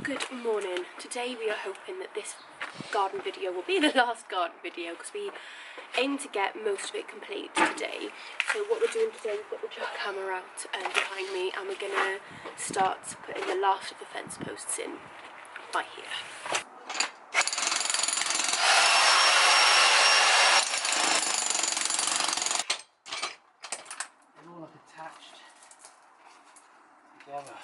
Good morning. Today we are hoping that this garden video will be the last garden video because we aim to get most of it complete today. So what we're doing today, we've got the jackhammer out behind me, and we're going to start putting the last of the fence posts in right here. They're all like attached together.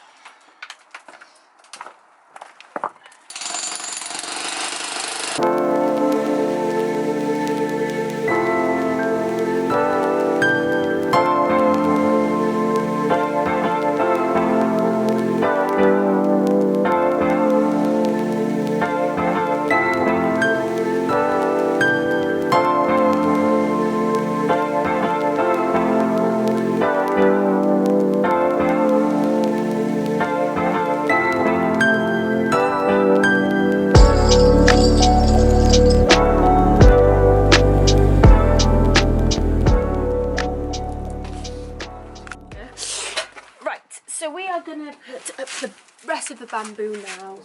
So we are going to put up the rest of the bamboo now.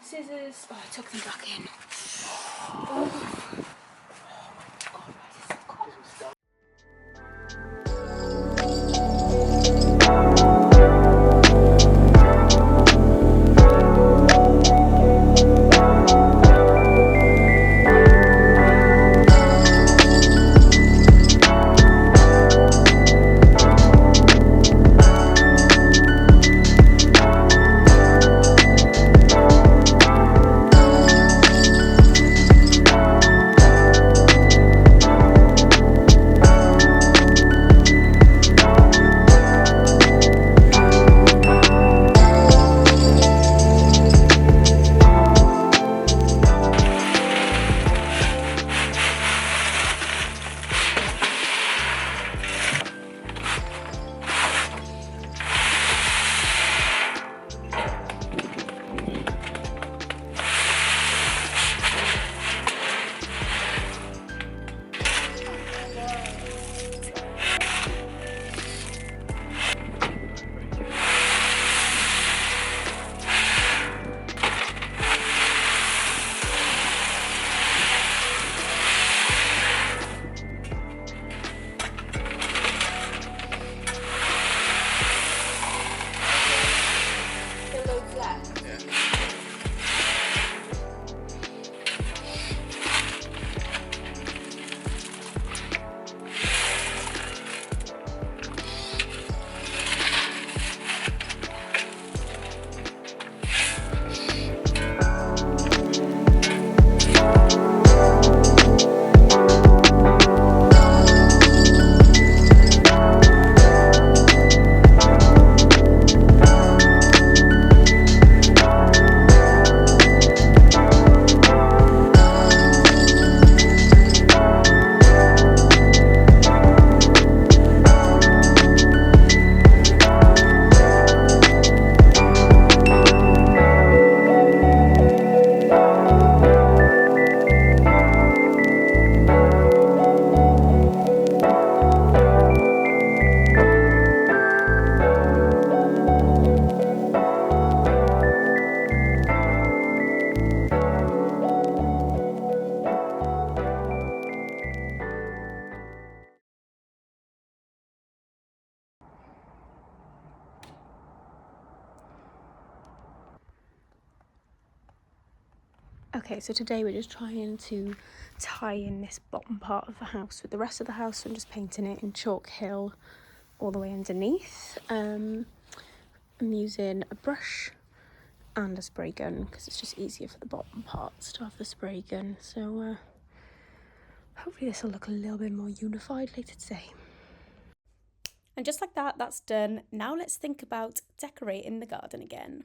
Scissors. Oh, I took them back in. Oh. Okay, so today we're just trying to tie in this bottom part of the house with the rest of the house. So I'm just painting it in chalk hill all the way underneath. I'm using a brush and a spray gun because it's just easier for the bottom parts to have the spray gun. So hopefully this will look a little bit more unified later today. And just like that, that's done. Now let's think about decorating the garden again.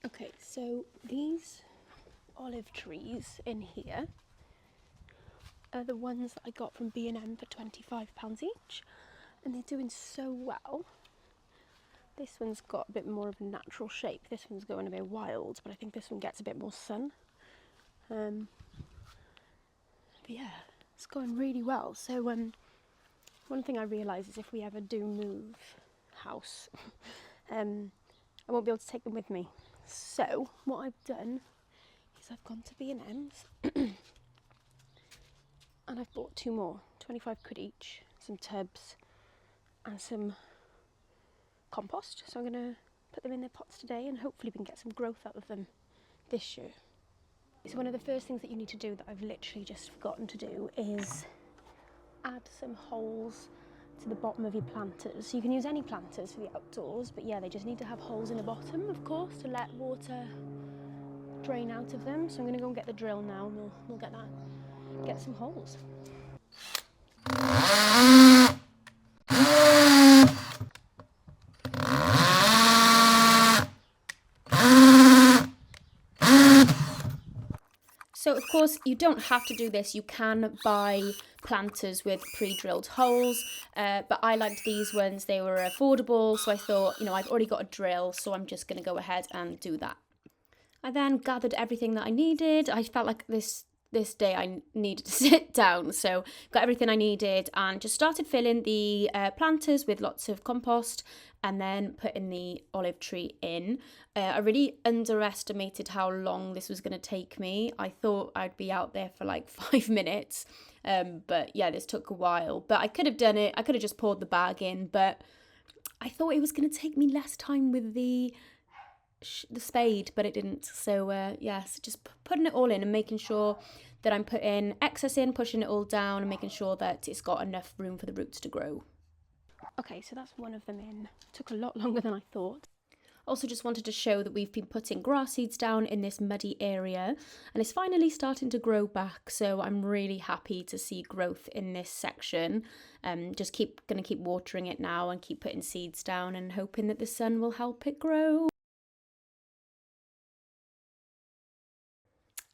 Okay, so these olive trees in here are the ones that I got from B&M for £25 each, and they're doing so well. This one's got a bit more of a natural shape. This one's going a bit wild, but I think this one gets a bit more sun. But yeah, it's going really well. So one thing I realise is if we ever do move house, I won't be able to take them with me. So what I've done is I've gone to B&M's and I've bought 2 more, 25 quid each, some tubs and some compost. So I'm going to put them in their pots today and hopefully we can get some growth out of them this year. So one of the first things that you need to do that I've literally just forgotten to do is add some holes to the bottom of your planters. So you can use any planters for the outdoors, but yeah, they just need to have holes in the bottom, of course, to let water drain out of them. So I'm going to go and get the drill now and we'll get some holes. So of course you don't have to do this, you can buy planters with pre-drilled holes, but I liked these ones, they were affordable, so I thought, you know, I've already got a drill, so I'm just going to go ahead and do that. I then gathered everything that I needed. I felt like this day I needed to sit down, so got everything I needed and just started filling the planters with lots of compost and then putting the olive tree in. I really underestimated how long this was going to take me. I thought I'd be out there for like 5 minutes, but yeah, this took a while. But I could have done it. I could have just poured the bag in, but I thought it was going to take me less time with the spade, but it didn't. So yes, just putting it all in and making sure that I'm putting excess in, pushing it all down and making sure that it's got enough room for the roots to grow. Okay, so that's one of them in. Took a lot longer than I thought. Also just wanted to show that we've been putting grass seeds down in this muddy area and it's finally starting to grow back, so I'm really happy to see growth in this section. Just gonna keep watering it now and keep putting seeds down and hoping that the sun will help it grow.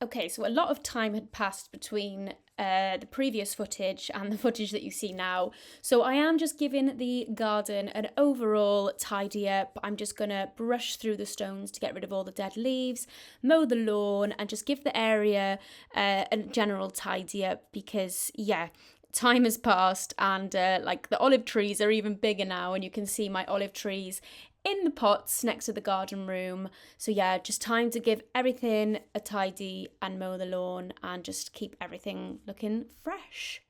Okay, so a lot of time had passed between the previous footage and the footage that you see now. So I am just giving the garden an overall tidy up. I'm just going to brush through the stones to get rid of all the dead leaves, mow the lawn and just give the area a general tidy up because, yeah, time has passed and like the olive trees are even bigger now and you can see my olive trees in the pots next to the garden room. So yeah, just time to give everything a tidy and mow the lawn and just keep everything looking fresh.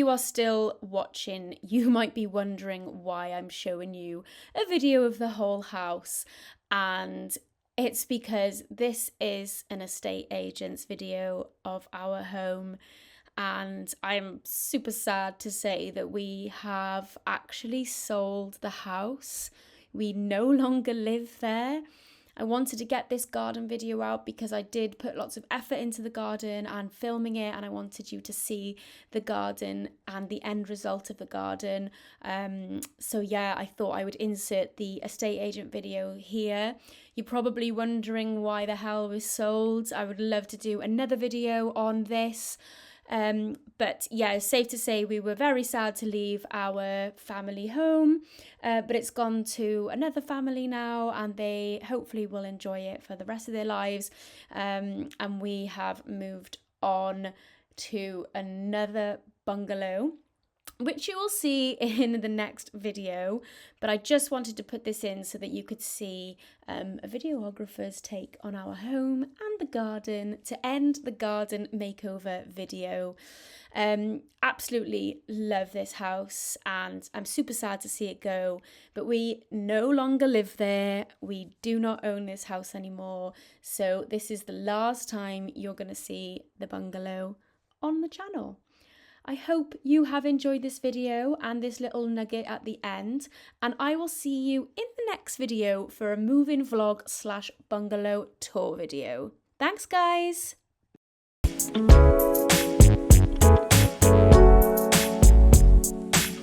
you are still watching, you might be wondering why I'm showing you a video of the whole house, and it's because this is an estate agent's video of our home, and I'm super sad to say that we have actually sold the house. We no longer live there. I wanted to get this garden video out because I did put lots of effort into the garden and filming it, and I wanted you to see the garden and the end result of the garden. So yeah, I thought I would insert the estate agent video here. You're probably wondering why the hell we sold. I would love to do another video on this. But yeah, it's safe to say we were very sad to leave our family home, but it's gone to another family now, and they hopefully will enjoy it for the rest of their lives. And we have moved on to another bungalow, which you will see in the next video, but I just wanted to put this in so that you could see a videographer's take on our home and the garden to end the garden makeover video. Absolutely love this house, and I'm super sad to see it go, but we no longer live there. We do not own this house anymore, so this is the last time you're going to see the bungalow on the channel. I hope you have enjoyed this video and this little nugget at the end, and I will see you in the next video for a move-in vlog / bungalow tour video. Thanks, guys!